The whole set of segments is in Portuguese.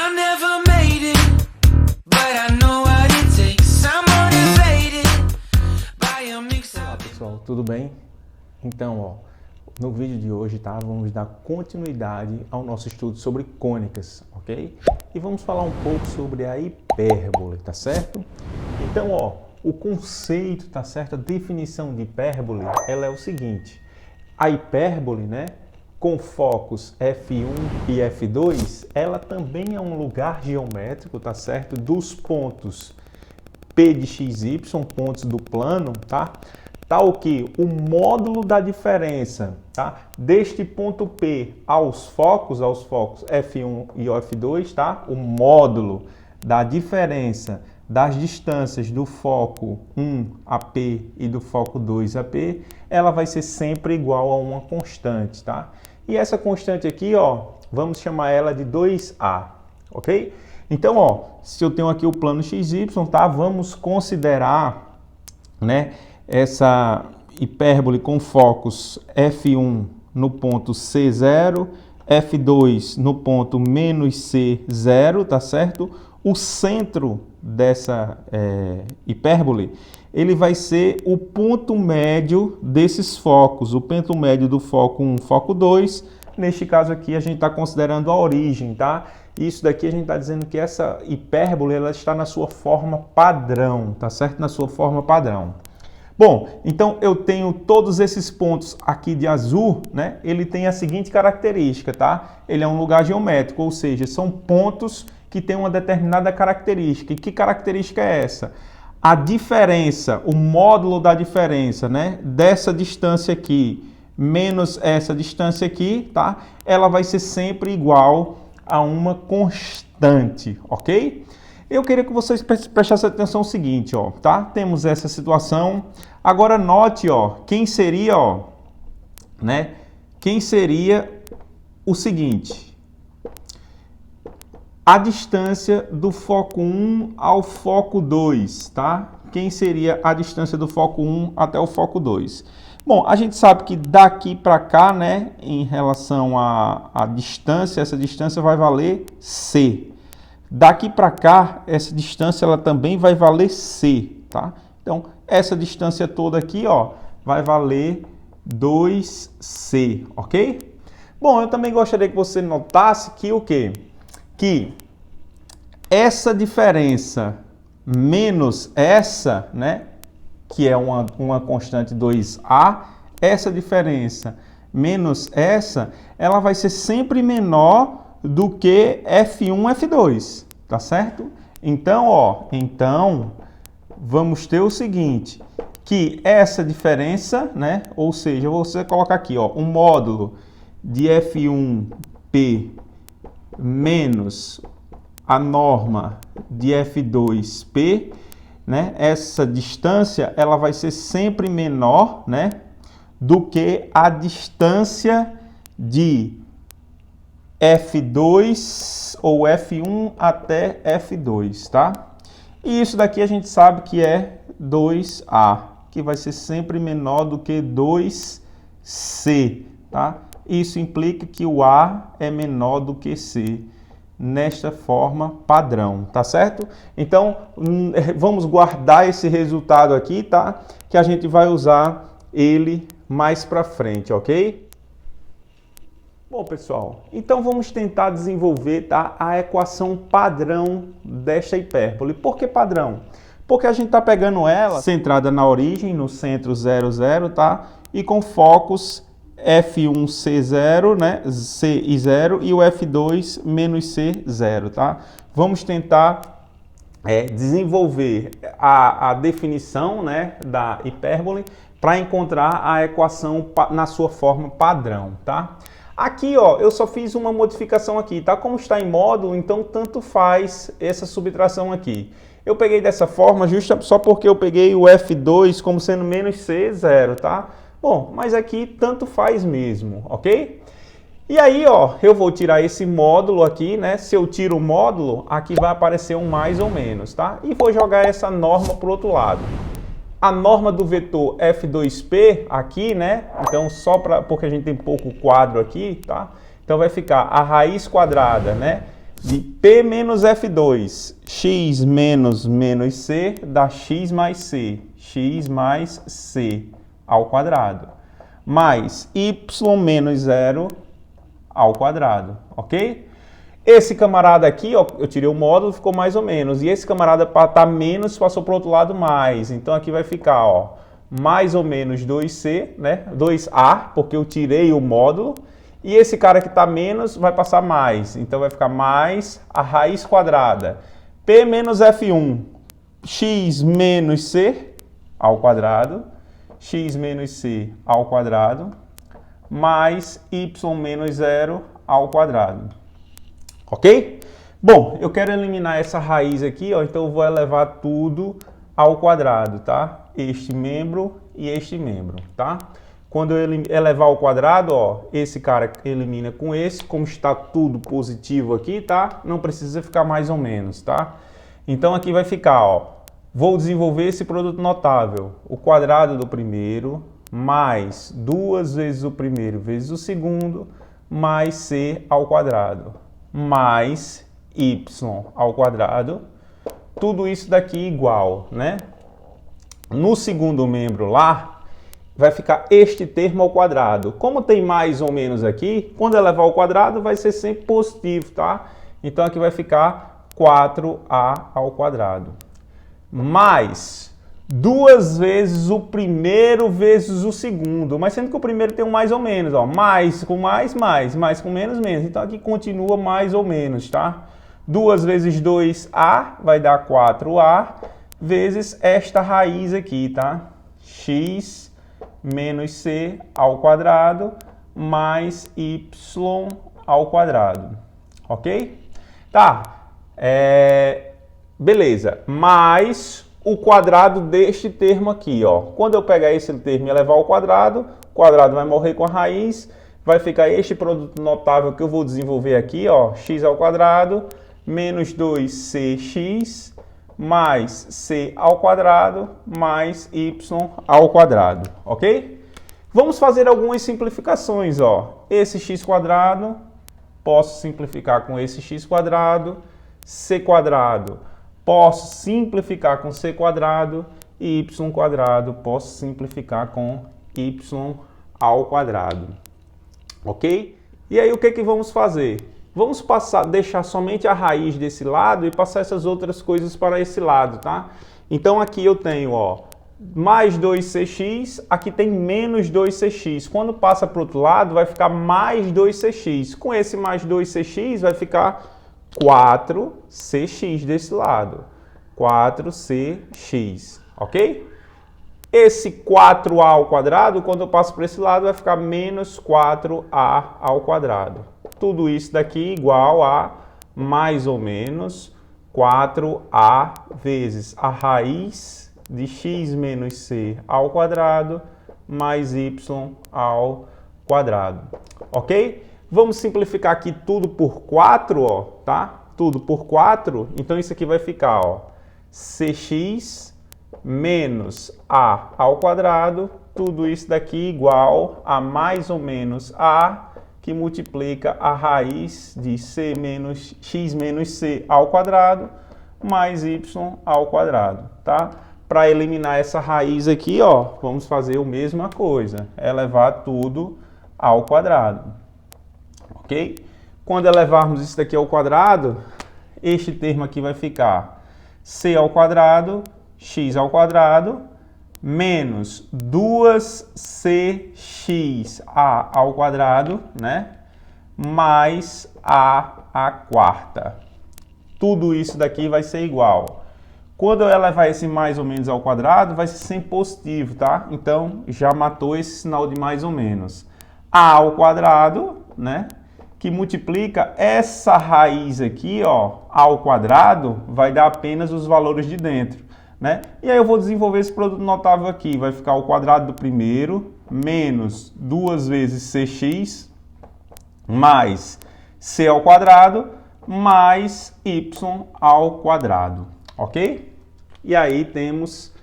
I never made it, but I know what it takes. I'm motivated by a mix Olá of... pessoal, tudo bem? Então, no vídeo de hoje, tá? Vamos dar continuidade ao nosso estudo sobre cônicas, ok? E vamos falar um pouco sobre a hipérbole, tá certo? Então, o conceito, tá certo? A definição de hipérbole, ela é o seguinte: a hipérbole, né, com focos F1 e F2, ela também é um lugar geométrico, tá certo? Dos pontos P de XY, pontos do plano, tá? Tal que o módulo da diferença, tá? Deste ponto P aos focos F1 e F2, tá? O módulo da diferença das distâncias do foco 1 a P e do foco 2 a P, ela vai ser sempre igual a uma constante, tá? E essa constante aqui, vamos chamar ela de 2A, ok? Então, se eu tenho aqui o plano XY, tá? Vamos considerar, né, essa hipérbole com focos F1 no ponto C0, F2 no ponto menos C0, tá certo? O centro dessa hipérbole, ele vai ser o ponto médio desses focos, o ponto médio do foco 1, foco 2. Neste caso aqui, a gente está considerando a origem, tá? Isso daqui a gente está dizendo que essa hipérbole, ela está na sua forma padrão, tá certo? Na sua forma padrão. Bom, então eu tenho todos esses pontos aqui de azul, né? Ele tem a seguinte característica, tá? Ele é um lugar geométrico, ou seja, são pontos que têm uma determinada característica. E que característica é essa? A diferença, o módulo da diferença, né, dessa distância aqui menos essa distância aqui, tá? Ela vai ser sempre igual a uma constante, ok? Eu queria que vocês prestassem atenção no seguinte, tá? Temos essa situação. Agora note, quem seria, né? Quem seria o seguinte: a distância do foco 1 ao foco 2, tá? Quem seria a distância do foco 1 até o foco 2? Bom, a gente sabe que daqui para cá, né, em relação à distância, essa distância vai valer C. Daqui para cá, essa distância ela também vai valer C, tá? Então, essa distância toda aqui, vai valer 2C, ok? Bom, eu também gostaria que você notasse que o quê? Que essa diferença menos essa, né, que é uma constante 2A, essa diferença menos essa, ela vai ser sempre menor do que F1, F2, tá certo? Então, então vamos ter o seguinte, que essa diferença, né, ou seja, você coloca aqui, um módulo de F1P menos a norma de F2P, né? Essa distância ela vai ser sempre menor, né, do que a distância de F2 ou F1 até F2, tá? E isso daqui a gente sabe que é 2A, que vai ser sempre menor do que 2C, tá? Isso implica que o A é menor do que C nesta forma padrão, tá certo? Então, vamos guardar esse resultado aqui, tá? Que a gente vai usar ele mais para frente, ok? Bom, pessoal, então vamos tentar desenvolver, tá, a equação padrão desta hipérbole. Por que padrão? Porque a gente está pegando ela centrada na origem, no centro 0, 0, tá? E com focos F1, C0, né? C e 0 e o F2 menos C0, tá? Vamos tentar desenvolver a definição, né, da hipérbole para encontrar a equação na sua forma padrão, tá? Aqui, eu só fiz uma modificação aqui, tá? Como está em módulo, então tanto faz essa subtração aqui. Eu peguei dessa forma só porque eu peguei o F2 como sendo menos C0, tá? Bom, mas aqui tanto faz mesmo, ok? E aí, eu vou tirar esse módulo aqui, né? Se eu tiro o módulo, aqui vai aparecer um mais ou menos, tá? E vou jogar essa norma para o outro lado. A norma do vetor F2P aqui, né? Então, porque a gente tem pouco quadro aqui, tá? Então, vai ficar a raiz quadrada, né? de P menos F2, x menos c dá x mais c ao quadrado, mais y menos 0 ao quadrado, ok? Esse camarada aqui, ó, eu tirei o módulo, ficou mais ou menos. E esse camarada, para estar menos, passou para o outro lado mais. Então aqui vai ficar, ó, mais ou menos 2c, né? 2a, porque eu tirei o módulo. E esse cara que está menos vai passar mais. Então vai ficar mais a raiz quadrada. P menos F1, x menos c ao quadrado, x menos c ao quadrado, mais y menos 0 ao quadrado. Ok? Bom, eu quero eliminar essa raiz aqui, ó, então eu vou elevar tudo ao quadrado, tá? Este membro e este membro, tá? Quando eu elevar ao quadrado, ó, esse cara elimina com esse, como está tudo positivo aqui, tá? Não precisa ficar mais ou menos, tá? Então aqui vai ficar, ó, vou desenvolver esse produto notável, o quadrado do primeiro, mais 2 vezes o primeiro vezes o segundo, mais c ao quadrado, mais y ao quadrado, tudo isso daqui igual, né? No segundo membro lá, vai ficar este termo ao quadrado. Como tem mais ou menos aqui, quando elevar ao quadrado vai ser sempre positivo, tá? Então aqui vai ficar 4a ao quadrado. Mais 2 vezes o primeiro vezes o segundo. Mas sendo que o primeiro tem um mais ou menos, ó. Mais com mais, mais com menos, menos. Então aqui continua mais ou menos, tá? 2 vezes 2a vai dar 4a, vezes esta raiz aqui, tá? X menos c ao quadrado, mais y ao quadrado. Ok? Tá. Beleza. Mais o quadrado deste termo aqui, ó. Quando eu pegar esse termo e elevar ao quadrado, o quadrado vai morrer com a raiz, vai ficar este produto notável que eu vou desenvolver aqui, ó, x ao quadrado, menos 2cx, mais c ao quadrado, mais y ao quadrado, ok? Vamos fazer algumas simplificações, ó. Esse x quadrado, posso simplificar com esse x quadrado, c quadrado, posso simplificar com c quadrado, e y quadrado, posso simplificar com y ao quadrado, ok? E aí o que que vamos fazer? Vamos deixar somente a raiz desse lado e passar essas outras coisas para esse lado, tá? Então aqui eu tenho, ó, mais 2cx, aqui tem menos 2cx. Quando passa para o outro lado, vai ficar mais 2cx. Com esse mais 2cx, vai ficar 4cx desse lado. 4cx, ok? Esse 4a ao quadrado, quando eu passo para esse lado, vai ficar menos 4a ao quadrado. Tudo isso daqui igual a mais ou menos 4a vezes a raiz de x menos c ao quadrado mais y ao quadrado, ok? Vamos simplificar aqui tudo por 4, ó, tá? Tudo por 4, então isso aqui vai ficar, ó, cx menos a ao quadrado, tudo isso daqui igual a mais ou menos a, que multiplica a raiz de x menos c ao quadrado, mais y ao quadrado, tá? Para eliminar essa raiz aqui, ó, vamos fazer a mesma coisa, elevar tudo ao quadrado, ok? Quando elevarmos isso daqui ao quadrado, este termo aqui vai ficar c ao quadrado, x ao quadrado, menos 2cxa ao quadrado, né? Mais a quarta. Tudo isso daqui vai ser igual. Quando eu elevar esse mais ou menos ao quadrado, vai ser sempre positivo, tá? Então, já matou esse sinal de mais ou menos. A ao quadrado, né? Que multiplica essa raiz aqui, ó, ao quadrado, vai dar apenas os valores de dentro, né? E aí eu vou desenvolver esse produto notável aqui. Vai ficar o quadrado do primeiro, menos 2 vezes cx, mais c ao quadrado, mais y ao quadrado, ok? E aí temos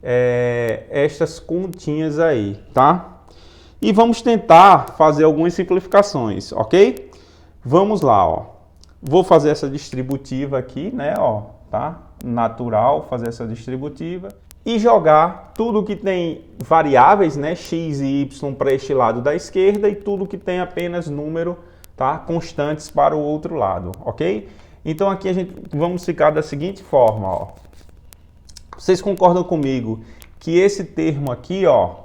estas continhas aí, tá? E vamos tentar fazer algumas simplificações, ok? Vamos lá, ó. Vou fazer essa distributiva aqui, né, ó, tá? Natural, fazer essa distributiva. E jogar tudo que tem variáveis, né, x e y para este lado da esquerda e tudo que tem apenas número, tá, constantes para o outro lado, ok? Então aqui a gente vamos ficar da seguinte forma, ó. Vocês concordam comigo que esse termo aqui, ó,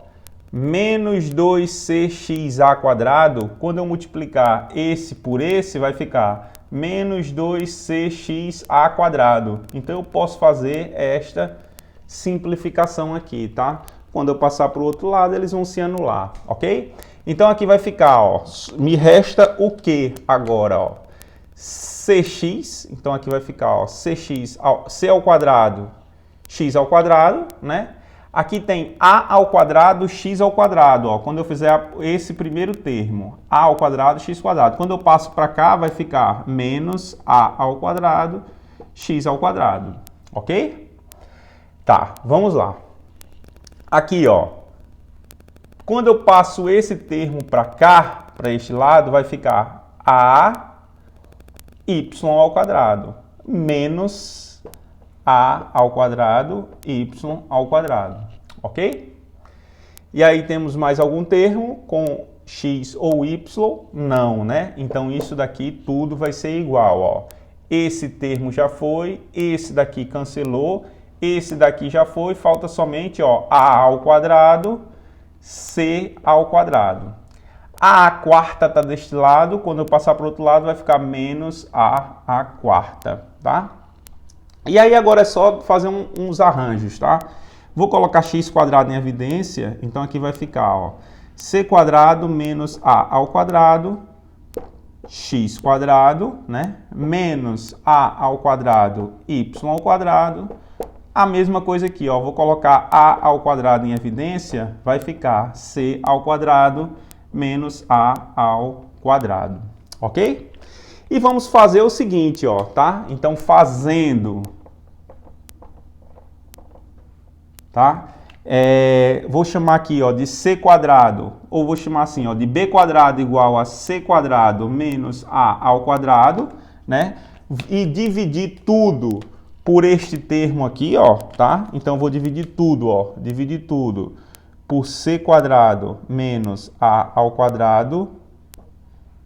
menos 2cxa², quando eu multiplicar esse por esse, vai ficar menos 2cxa². Então eu posso fazer esta simplificação aqui, tá? Quando eu passar para o outro lado, eles vão se anular, ok? Então aqui vai ficar, ó, me resta o que agora, ó? Cx, então aqui vai ficar, ó, cx, c ao quadrado, x ao quadrado, né? Aqui tem a ao quadrado, x ao quadrado, ó, quando eu fizer esse primeiro termo, a ao quadrado, x quadrado. Quando eu passo para cá, vai ficar menos a ao quadrado, x ao quadrado, ok? Tá, vamos lá. Aqui, ó, quando eu passo esse termo para cá, para este lado, vai ficar a y ao quadrado menos a ao quadrado, y ao quadrado, ok? E aí temos mais algum termo com x ou y? Não, né? Então isso daqui tudo vai ser igual, ó. Esse termo já foi, esse daqui cancelou, esse daqui já foi, falta somente, ó, a ao quadrado, c ao quadrado. A quarta está deste lado, quando eu passar para o outro lado vai ficar menos a quarta, tá? E aí agora é só fazer uns arranjos, tá? Vou colocar x² em evidência, então aqui vai ficar, ó, c² menos a ao quadrado, x², né? Menos a ao quadrado, y ao quadrado. A mesma coisa aqui, ó, vou colocar a ao quadrado em evidência, vai ficar c ao quadrado menos a ao quadrado, ok? E vamos fazer o seguinte, ó, tá? Então, fazendo, tá? Vou chamar aqui, ó, de c², ou vou chamar assim, ó, de b² igual a c² menos a ao quadrado, né? E dividir tudo por este termo aqui, ó, tá? Então, vou dividir tudo, ó, dividir tudo por c² menos a ao quadrado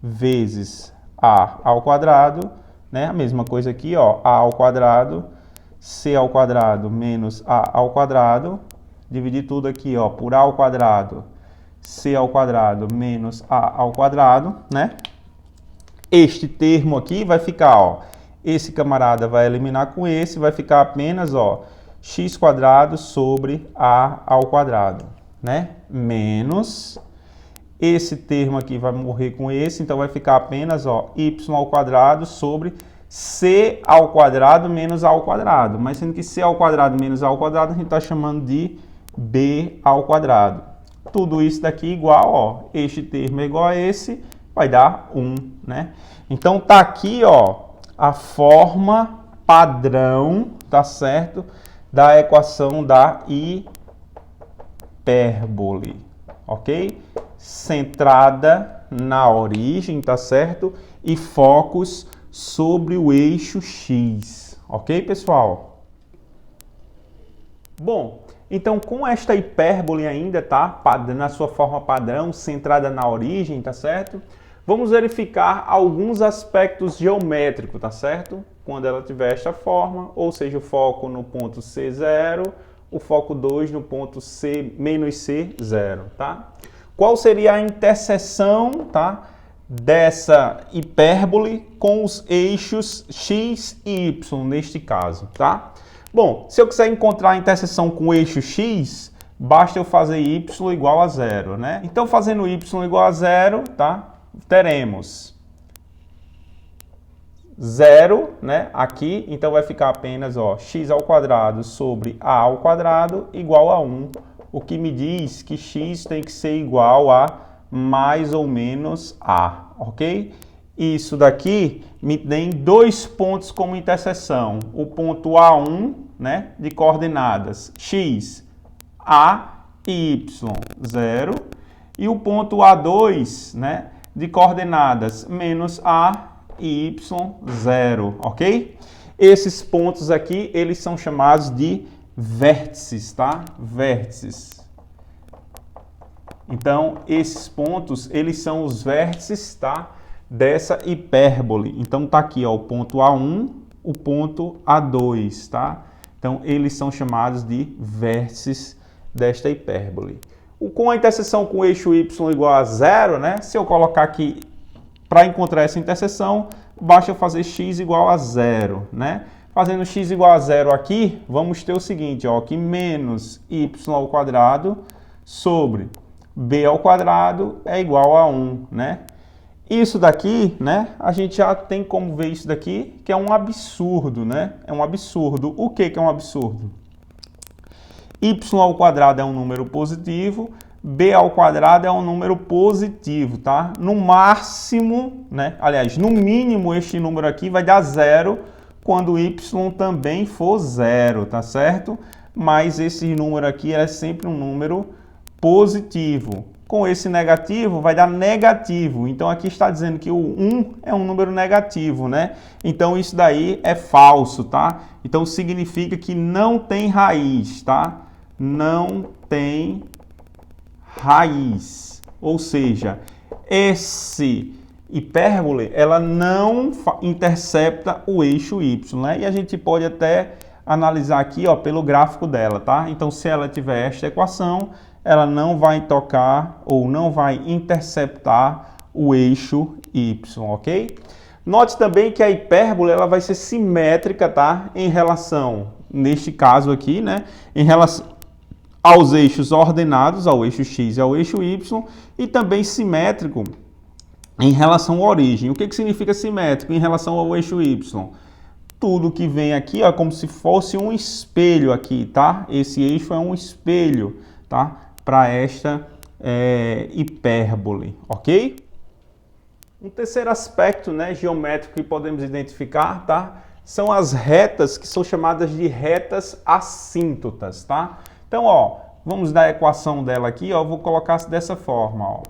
vezes a ao quadrado, né? A mesma coisa aqui, ó, a ao quadrado, c ao quadrado menos a ao quadrado, dividir tudo aqui, ó, por a ao quadrado, c ao quadrado menos a ao quadrado, né? Este termo aqui vai ficar, ó, esse camarada vai eliminar com esse, vai ficar apenas, ó, x² sobre a ao quadrado, né? Menos esse termo aqui vai morrer com esse, então vai ficar apenas, ó, y ao quadrado sobre c ao quadrado menos a ao quadrado. Mas sendo que c ao quadrado menos a ao quadrado, a gente está chamando de b ao quadrado. Tudo isso daqui igual, ó, este termo é igual a esse, vai dar 1, né? Então tá aqui, ó, a forma padrão, tá certo? Da equação da hipérbole, ok? Centrada na origem, tá certo? E focos sobre o eixo X, ok, pessoal? Bom, então com esta hipérbole ainda, tá? Na sua forma padrão, centrada na origem, tá certo? Vamos verificar alguns aspectos geométricos, tá certo? Quando ela tiver esta forma, ou seja, o foco no ponto C0, o foco 2 no ponto menos C0, tá? Qual seria a interseção, tá, dessa hipérbole com os eixos X e Y, neste caso, tá? Bom, se eu quiser encontrar a interseção com o eixo X, basta eu fazer Y igual a 0, né? Então, fazendo Y igual a 0, tá? Teremos 0, né, aqui, então vai ficar apenas, ó, x ao quadrado sobre a ao quadrado igual a 1, o que me diz que x tem que ser igual a mais ou menos a, ok? Isso daqui me tem dois pontos como interseção, o ponto A1, né, de coordenadas x, a e y, 0, e o ponto A2, né, de coordenadas menos a e y0, ok? Esses pontos aqui, eles são chamados de vértices, tá? Vértices. Então, esses pontos, eles são os vértices, tá? Dessa hipérbole. Então, tá aqui, ó, o ponto A1, o ponto A2, tá? Então, eles são chamados de vértices desta hipérbole. Com a interseção com o eixo y igual a 0, né? Se eu colocar aqui, para encontrar essa interseção, basta eu fazer x igual a 0, né? Fazendo x igual a 0 aqui, vamos ter o seguinte, ó, que menos y ao quadrado sobre b ao quadrado é igual a 1, né? Isso daqui, né, a gente já tem como ver isso daqui, que é um absurdo, né? É um absurdo. O que é um absurdo? Y ao quadrado é um número positivo, b ao quadrado é um número positivo, tá? No máximo, né, aliás, no mínimo este número aqui vai dar 0 quando y também for 0, tá certo? Mas esse número aqui é sempre um número positivo. Com esse negativo, vai dar negativo. Então, aqui está dizendo que o 1 é um número negativo, né? Então, isso daí é falso, tá? Então, significa que não tem raiz, tá? Não tem raiz. Ou seja, esse hipérbole, ela não intercepta o eixo y, né? E a gente pode até analisar aqui, ó, pelo gráfico dela, tá? Então, se ela tiver esta equação, ela não vai tocar ou não vai interceptar o eixo y, ok? Note também que a hipérbole ela vai ser simétrica, tá? Em relação, neste caso aqui, né? Em relação aos eixos ordenados, ao eixo x e ao eixo y, e também simétrico em relação à origem. O que significa simétrico em relação ao eixo y? Tudo que vem aqui, ó, é como se fosse um espelho aqui, tá? Esse eixo é um espelho, tá? Para esta hipérbole, ok? Um terceiro aspecto, né, geométrico que podemos identificar, tá? São as retas que são chamadas de retas assíntotas, tá? Então, ó, vamos dar a equação dela aqui, ó, vou colocar dessa forma, ó.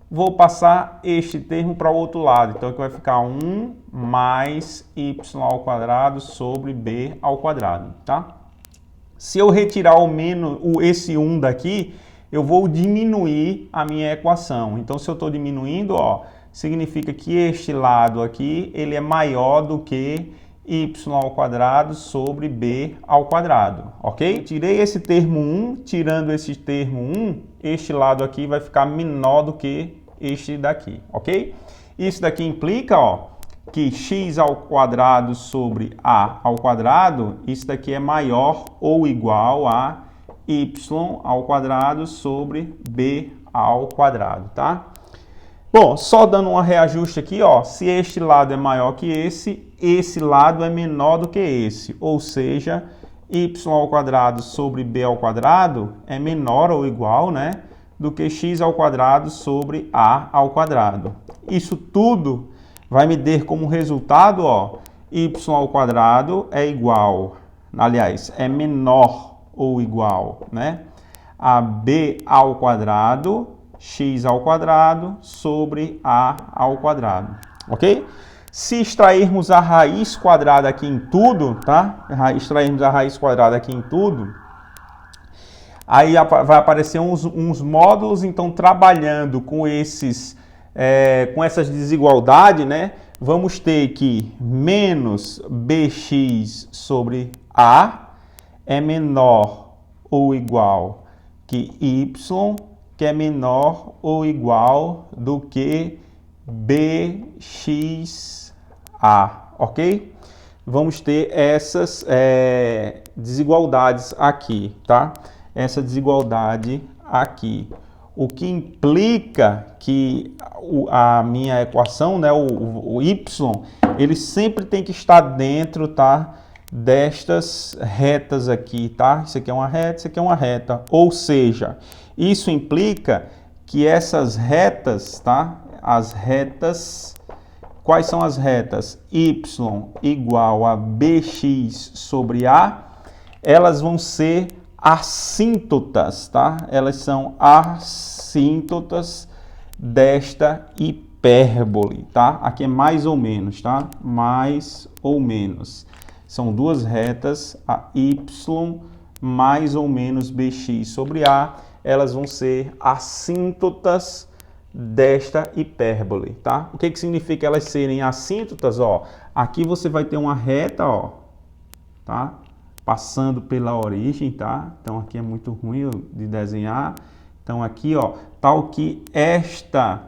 Vou passar este termo para o outro lado, então aqui vai ficar 1 mais y ao quadrado sobre b ao quadrado, tá? Se eu retirar esse 1 daqui, eu vou diminuir a minha equação. Então, se eu estou diminuindo, ó, significa que este lado aqui ele é maior do que y ao quadrado sobre b ao quadrado, ok? Tirei esse termo 1, tirando esse termo 1, este lado aqui vai ficar menor do que este daqui, ok? Isso daqui implica, ó, que x ao quadrado sobre a ao quadrado, isso daqui é maior ou igual a y ao quadrado sobre b ao quadrado, tá? Bom, só dando um reajuste aqui, ó, se este lado é maior que esse lado é menor do que esse, ou seja, y ao quadrado sobre b ao quadrado é menor ou igual, né, do que x ao quadrado sobre a ao quadrado. Isso tudo vai me dar como resultado, ó, y ao quadrado é igual, aliás, é menor ou igual, né, a b ao quadrado, x ao quadrado sobre a ao quadrado, ok? Se extrairmos a raiz quadrada aqui em tudo, tá? Extrairmos a raiz quadrada aqui em tudo, aí vai aparecer uns módulos, então trabalhando com essas desigualdades, né? Vamos ter que menos bx sobre a é menor ou igual que y, que é menor ou igual do que bxa, ok? Vamos ter essas desigualdades aqui, tá? Essa desigualdade aqui. O que implica que a minha equação, né, o y, ele sempre tem que estar dentro, tá, destas retas aqui, tá? Isso aqui é uma reta, isso aqui é uma reta. Ou seja, isso implica que essas retas, tá? As retas, quais são as retas? Y igual a bx sobre a, elas vão ser assíntotas, tá? Elas são assíntotas desta hipérbole. hipérbole, tá? Aqui é mais ou menos, tá? Mais ou menos. São duas retas, a y mais ou menos bx sobre a, elas vão ser assíntotas desta hipérbole, tá? O que que significa elas serem assíntotas? Ó, aqui você vai ter uma reta, ó, tá? Passando pela origem, tá? Então aqui é muito ruim de desenhar. Então aqui, ó, tal que esta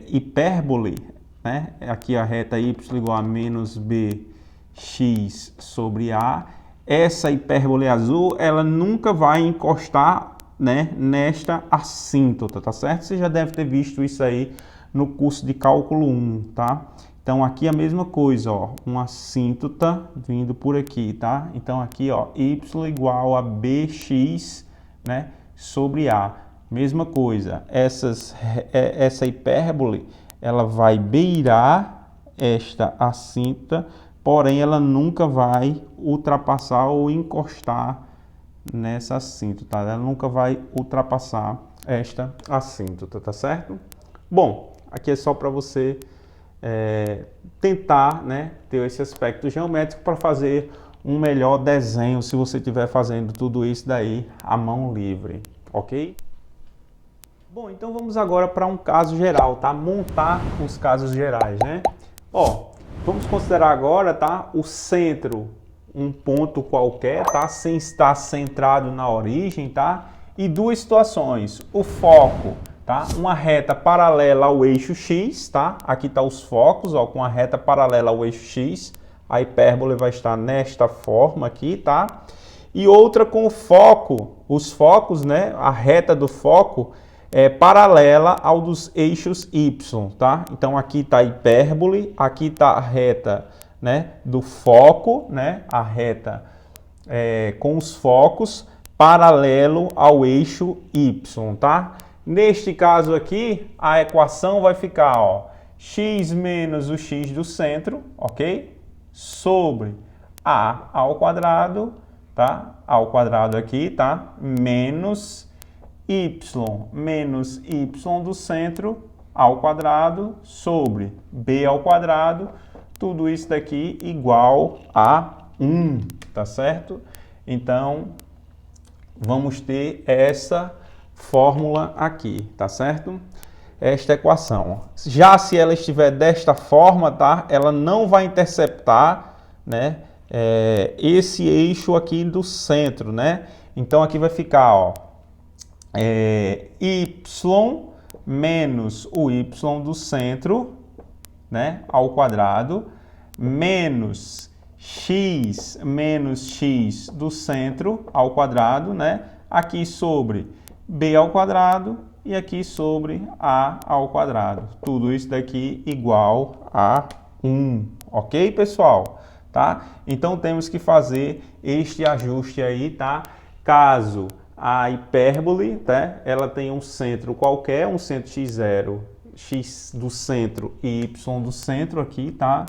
hipérbole, né? Aqui a reta y igual a menos bx sobre a. Essa hipérbole azul, ela nunca vai encostar, né, nesta assíntota, tá certo? Você já deve ter visto isso aí no curso de cálculo 1, tá? Então aqui a mesma coisa, ó, uma assíntota vindo por aqui, tá? Então aqui, ó, y igual a bx, né, sobre a. Mesma coisa, essa hipérbole, ela vai beirar esta assíntota, porém ela nunca vai ultrapassar ou encostar nessa assíntota, tá? Ela nunca vai ultrapassar esta assíntota, tá certo? Bom, aqui é só para você tentar, né, ter esse aspecto geométrico para fazer um melhor desenho se você estiver fazendo tudo isso daí à mão livre, ok? Bom, então vamos agora para um caso geral, tá? Montar os casos gerais, né? Ó, vamos considerar agora, tá, o centro, um ponto qualquer, tá, sem estar centrado na origem, tá? E duas situações, o foco, tá? Uma reta paralela ao eixo x, tá? Aqui tá os focos, ó, com a reta paralela ao eixo x, a hipérbole vai estar nesta forma aqui, tá? E outra com o foco, os focos, né? A reta do foco é paralela ao dos eixos y, tá? Então aqui tá a hipérbole, aqui tá a reta, né, do foco, né? A reta com os focos paralelo ao eixo y, tá? Neste caso aqui, a equação vai ficar, ó, x menos o x do centro, ok? Sobre a ao quadrado, tá? Ao quadrado aqui, tá? Menos y menos y do centro ao quadrado sobre b ao quadrado, tudo isso daqui igual a 1, tá certo? Então, vamos ter essa fórmula aqui, tá certo? Esta equação. Já se ela estiver desta forma, tá? Ela não vai interceptar, né, esse eixo aqui do centro, né? Então aqui vai ficar, ó, y menos o y do centro, né, ao quadrado, menos x do centro ao quadrado, né? Aqui sobre b ao quadrado e aqui sobre a ao quadrado. Tudo isso daqui igual a 1, ok, pessoal? Tá? Então temos que fazer este ajuste aí, tá? Caso a hipérbole, tá, ela tem um centro qualquer, um centro x0, x do centro e y do centro aqui, tá?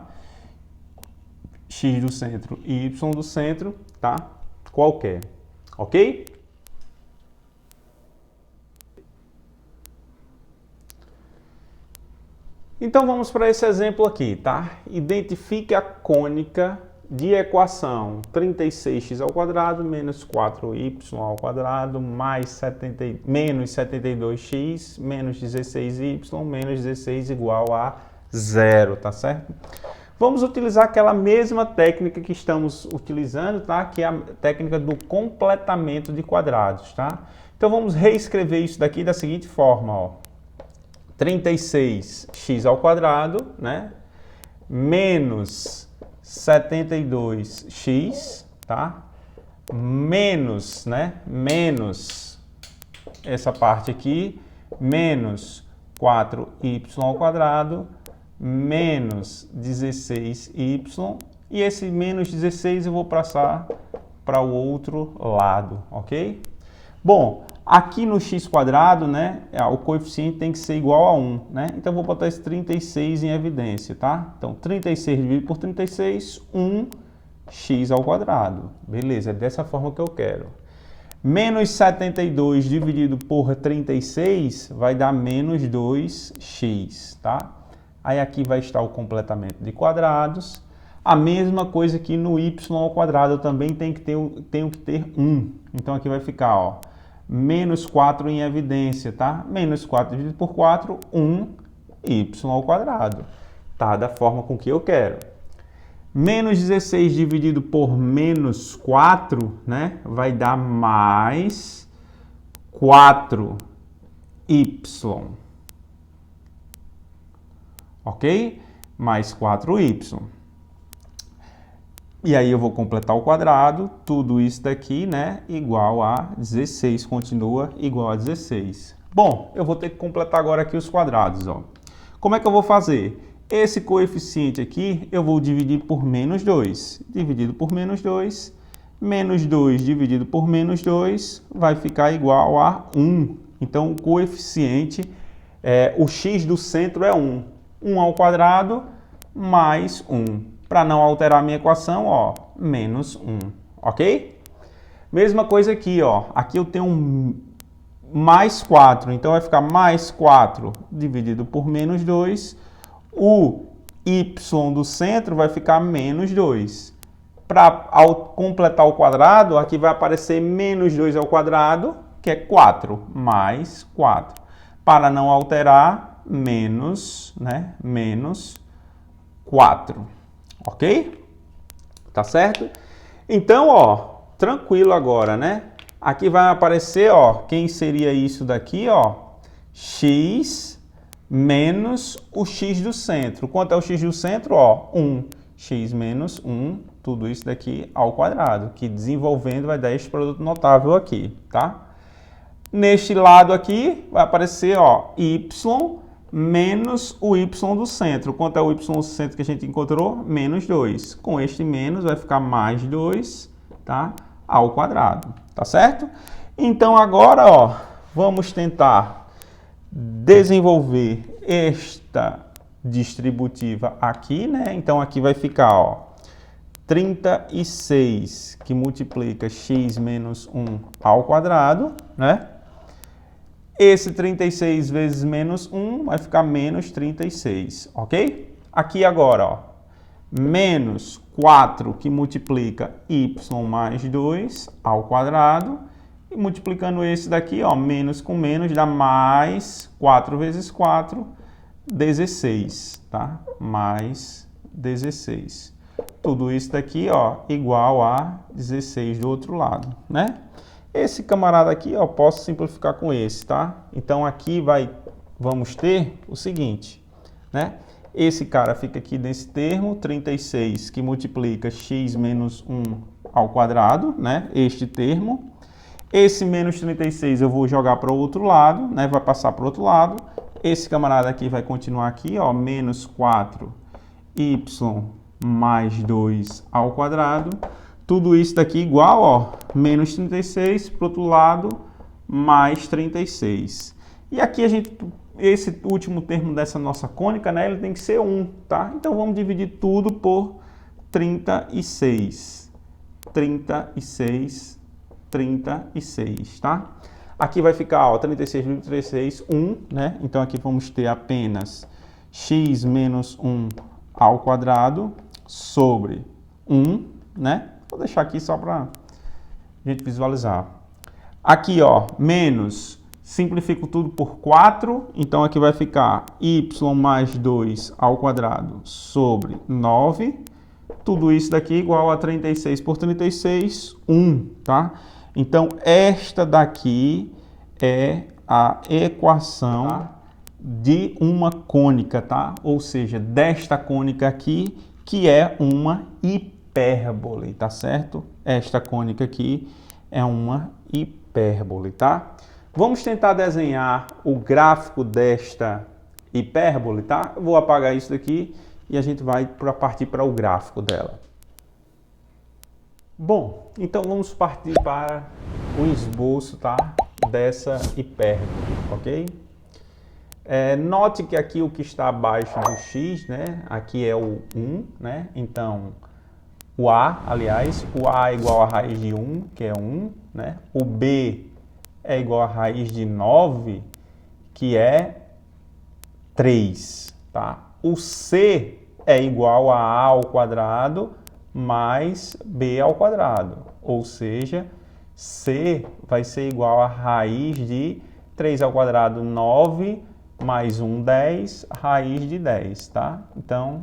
X do centro e y do centro, tá? Qualquer, ok? Então vamos para esse exemplo aqui, tá? Identifique a cônica de equação 36x ao quadrado menos 4y ao quadrado mais menos 72x menos 16y menos 16 igual a 0, tá certo? Vamos utilizar aquela mesma técnica que estamos utilizando, tá? Que é a técnica do completamento de quadrados, tá? Então vamos reescrever isso daqui da seguinte forma, ó. 36x ao quadrado, né? Menos 72x, tá? Menos, né? Menos essa parte aqui, menos 4y ao quadrado, menos 16y, e esse menos 16 eu vou passar para o outro lado, ok? Bom, aqui no x quadrado, né, o coeficiente tem que ser igual a 1, né? Então eu vou botar esse 36 em evidência, tá? Então 36 dividido por 36, 1x ao quadrado. Beleza, é dessa forma que eu quero. Menos 72 dividido por 36 vai dar menos 2x, tá? Aí aqui vai estar o completamento de quadrados. A mesma coisa que no y ao quadrado eu também tenho que ter 1. Então aqui vai ficar, ó, menos 4 em evidência, tá? Menos 4 dividido por 4, 1y ao quadrado. Tá? Da forma com que eu quero. Menos 16 dividido por menos 4, né? Vai dar mais 4y. Ok? Mais 4y. E aí eu vou completar o quadrado, tudo isso daqui, né? Igual a 16, continua igual a 16. Bom, eu vou ter que completar agora aqui os quadrados, ó. Como é que eu vou fazer? Esse coeficiente aqui eu vou dividir por menos 2. Dividido por menos 2, menos 2 dividido por menos 2 vai ficar igual a 1. Então o coeficiente, o x do centro é 1. 1 ao quadrado mais 1. Para não alterar a minha equação, ó, menos 1. Ok? Mesma coisa aqui, ó. Aqui eu tenho mais 4. Então vai ficar mais 4 dividido por menos 2. O y do centro vai ficar menos 2. Para completar o quadrado, aqui vai aparecer menos 2 ao quadrado, que é 4, mais 4. Para não alterar, menos 4. Ok? Tá certo? Então, ó, tranquilo agora, né? Aqui vai aparecer, ó, quem seria isso daqui, ó? X menos o x do centro. Quanto é o x do centro? Ó, 1. X menos 1, tudo isso daqui ao quadrado, que desenvolvendo vai dar este produto notável aqui, tá? Neste lado aqui vai aparecer, ó, y menos o y do centro. Quanto é o y do centro que a gente encontrou? Menos 2. Com este menos vai ficar mais 2, tá? Ao quadrado, tá certo? Então agora, ó, vamos tentar desenvolver esta distributiva aqui, né? Então aqui vai ficar, ó, 36 que multiplica x menos 1 ao quadrado, né? Esse 36 vezes menos 1 vai ficar menos 36, ok? Aqui agora, ó, menos 4 que multiplica y mais 2 ao quadrado. E multiplicando esse daqui, ó, menos com menos dá mais 4 vezes 4, 16, tá? Mais 16. Tudo isso daqui, ó, igual a 16 do outro lado, né? Esse camarada aqui, ó, posso simplificar com esse, tá? Então aqui vamos ter o seguinte, né? Esse cara fica aqui nesse termo, 36 que multiplica x menos 1 ao quadrado, né? Este termo. Esse menos 36 eu vou jogar para o outro lado, né? Vai passar para o outro lado. Esse camarada aqui vai continuar aqui, ó, menos 4y mais 2 ao quadrado. Tudo isso daqui igual, ó, menos 36 para o outro lado, mais 36. E aqui esse último termo dessa nossa cônica, né, ele tem que ser 1, tá? Então vamos dividir tudo por 36. 36, 36, tá? Aqui vai ficar, ó, 36 × 36, 1, né? Então aqui vamos ter apenas x menos 1 ao quadrado sobre 1, né? Vou deixar aqui só para a gente visualizar. Aqui, ó, menos, simplifico tudo por 4, então aqui vai ficar y mais 2 ao quadrado sobre 9. Tudo isso daqui igual a 36 por 36, 1, tá? Então, esta daqui é a equação de uma cônica, tá? Ou seja, desta cônica aqui, que é uma hipérbole, tá certo? Esta cônica aqui é uma hipérbole, tá? Vamos tentar desenhar o gráfico desta hipérbole, tá? Eu vou apagar isso daqui e a gente vai partir para o gráfico dela. Bom, então vamos partir para o esboço, tá? Dessa hipérbole, ok? Note que aqui o que está abaixo do x, né? Aqui é o 1, né? Então, o A, aliás, o A é igual a raiz de 1, que é 1, né? O B é igual a raiz de 9, que é 3, tá? O C é igual a A ao quadrado mais B ao quadrado, ou seja, C vai ser igual a raiz de 3 ao quadrado, 9, mais 1, 10, raiz de 10, tá? Então,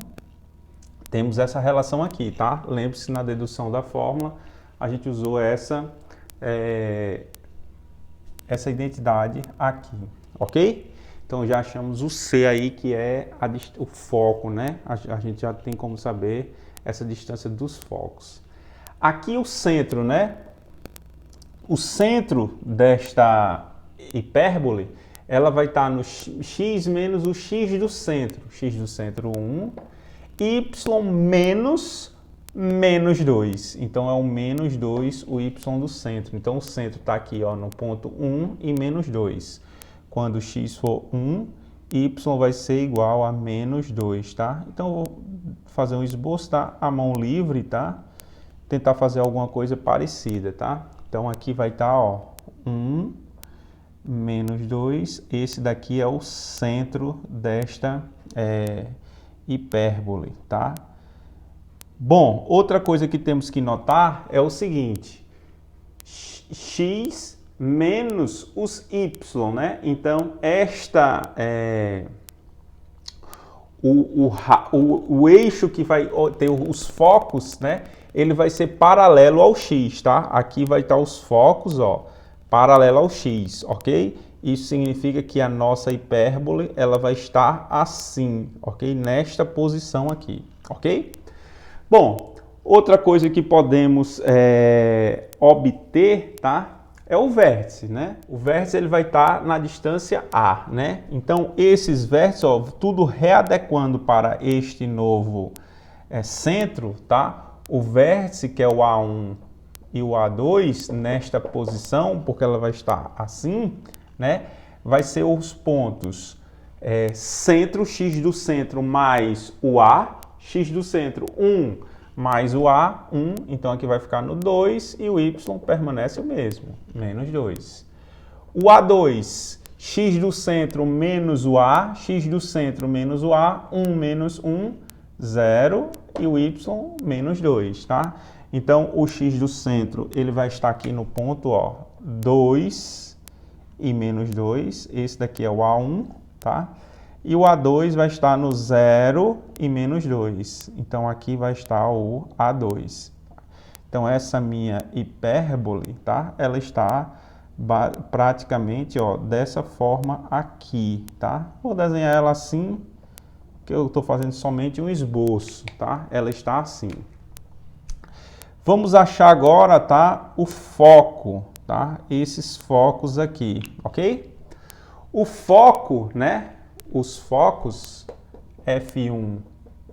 temos essa relação aqui, tá? Lembre-se, na dedução da fórmula, a gente usou essa identidade aqui, ok? Então, já achamos o C aí, que é o foco, né? A gente já tem como saber essa distância dos focos. Aqui o centro, né? O centro desta hipérbole, ela vai estar no x menos o x do centro. X do centro 1, y menos 2. Então, é o menos 2 o y do centro. Então, o centro está aqui, ó, no ponto 1 e menos 2. Quando x for 1, y vai ser igual a menos 2, tá? Então, eu vou fazer um esboço, tá? A mão livre, tá? Tentar fazer alguma coisa parecida, tá? Então, aqui vai estar, ó, 1 menos 2. Esse daqui é o centro desta hipérbole, tá? Bom, outra coisa que temos que notar é o seguinte. X menos os y, né? Então, o eixo que vai ter os focos, né? Ele vai ser paralelo ao x, tá? Aqui vai estar os focos, ó, paralelo ao x, ok? Isso significa que a nossa hipérbole, ela vai estar assim, ok? Nesta posição aqui, ok? Bom, outra coisa que podemos obter, tá? É o vértice, né? O vértice ele vai estar na distância A, né? Então, esses vértices, ó, tudo readequando para este novo centro, tá? O vértice, que é o A1 e o A2, nesta posição, porque ela vai estar assim, né? Vai ser os pontos centro, x do centro mais o A, x do centro 1 mais o A, 1, então aqui vai ficar no 2 e o y permanece o mesmo, menos 2. O A2, x do centro menos o A, x do centro menos o A, 1 menos 1, 0 e o y menos 2, tá? Então, o x do centro, ele vai estar aqui no ponto, ó, 2 e menos 2, esse daqui é o A1, tá? E o A2 vai estar no 0 e menos 2. Então, aqui vai estar o A2. Então, essa minha hipérbole, tá? Ela está praticamente, ó, dessa forma aqui, tá? Vou desenhar ela assim, que eu estou fazendo somente um esboço, tá? Ela está assim. Vamos achar agora, tá? O foco, tá? Esses focos aqui, ok? O foco, né? Os focos F1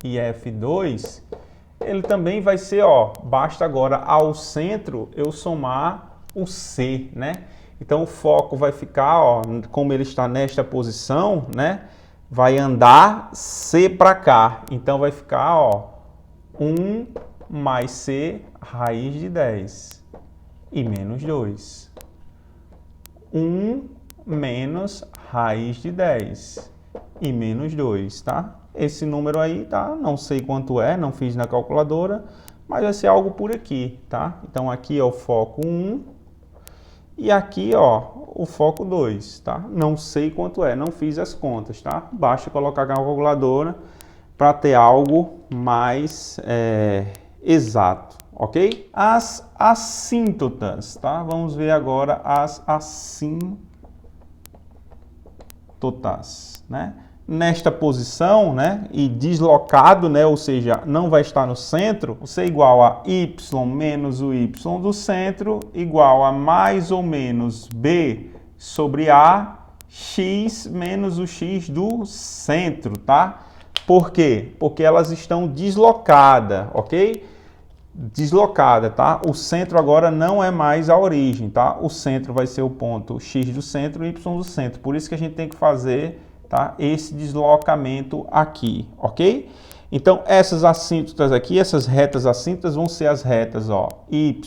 e F2, ele também vai ser, ó, basta agora ao centro eu somar o C, né? Então o foco vai ficar, ó, como ele está nesta posição, né? Vai andar C para cá. Então vai ficar, ó, 1 mais C raiz de 10 e menos 2. 1 menos raiz de 10. E menos 2, tá? Esse número aí, tá? Não sei quanto é, não fiz na calculadora, mas vai ser algo por aqui, tá? Então, aqui é o foco 1 e aqui, ó, o foco 2, tá? Não sei quanto é, não fiz as contas, tá? Basta colocar na calculadora para ter algo mais exato, ok? As assíntotas, tá? Vamos ver agora as assíntotas, né? Nesta posição, né, e deslocado, né, ou seja, não vai estar no centro, você é igual a y menos o y do centro, igual a mais ou menos b sobre a, x menos o x do centro, tá? Por quê? Porque elas estão deslocadas, ok? Deslocada, tá? O centro agora não é mais a origem, tá? O centro vai ser o ponto x do centro e y do centro. Por isso que a gente tem que fazer, tá, esse deslocamento aqui, ok? Então, essas assíntotas aqui, essas retas assíntotas vão ser as retas, ó, y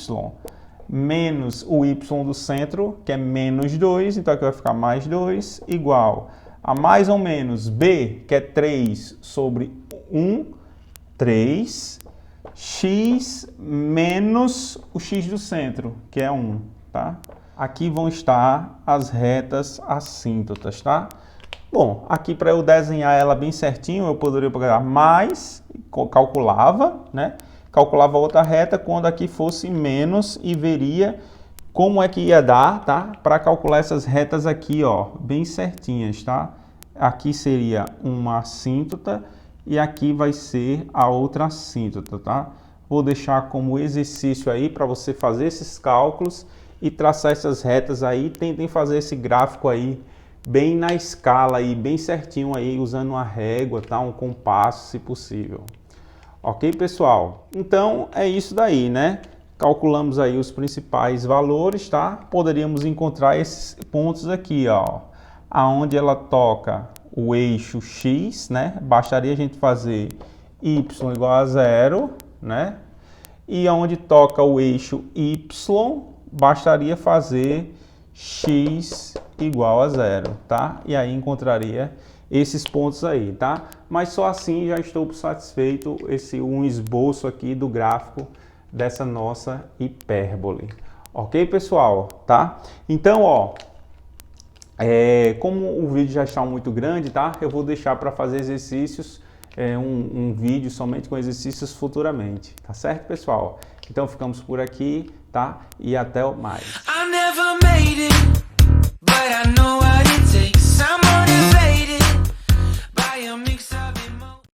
menos o y do centro, que é menos 2, então aqui vai ficar mais 2, igual a mais ou menos b, que é 3 sobre 1, 3, x menos o x do centro, que é 1, tá? Aqui vão estar as retas assíntotas, tá? Bom, aqui para eu desenhar ela bem certinho, eu poderia pegar mais, calculava, né? Calculava outra reta quando aqui fosse menos e veria como é que ia dar, tá? Para calcular essas retas aqui, ó, bem certinhas, tá? Aqui seria uma assíntota e aqui vai ser a outra assíntota, tá? Vou deixar como exercício aí para você fazer esses cálculos e traçar essas retas aí. Tentem fazer esse gráfico aí bem na escala aí, bem certinho aí, usando uma régua, tá? Um compasso, se possível. Ok, pessoal? Então, é isso daí, né? Calculamos aí os principais valores, tá? Poderíamos encontrar esses pontos aqui, ó. Aonde ela toca o eixo X, né? Bastaria a gente fazer Y igual a 0, né? E aonde toca o eixo Y, bastaria fazer X igual a 0, tá? E aí encontraria esses pontos aí, tá? Mas só assim já estou satisfeito um esboço aqui do gráfico dessa nossa hipérbole. Ok, pessoal? Tá? Então, ó, como o vídeo já está muito grande, tá? Eu vou deixar para fazer exercícios, um vídeo somente com exercícios futuramente, tá certo, pessoal? Então ficamos por aqui, tá? E até mais. I never made it, but I know I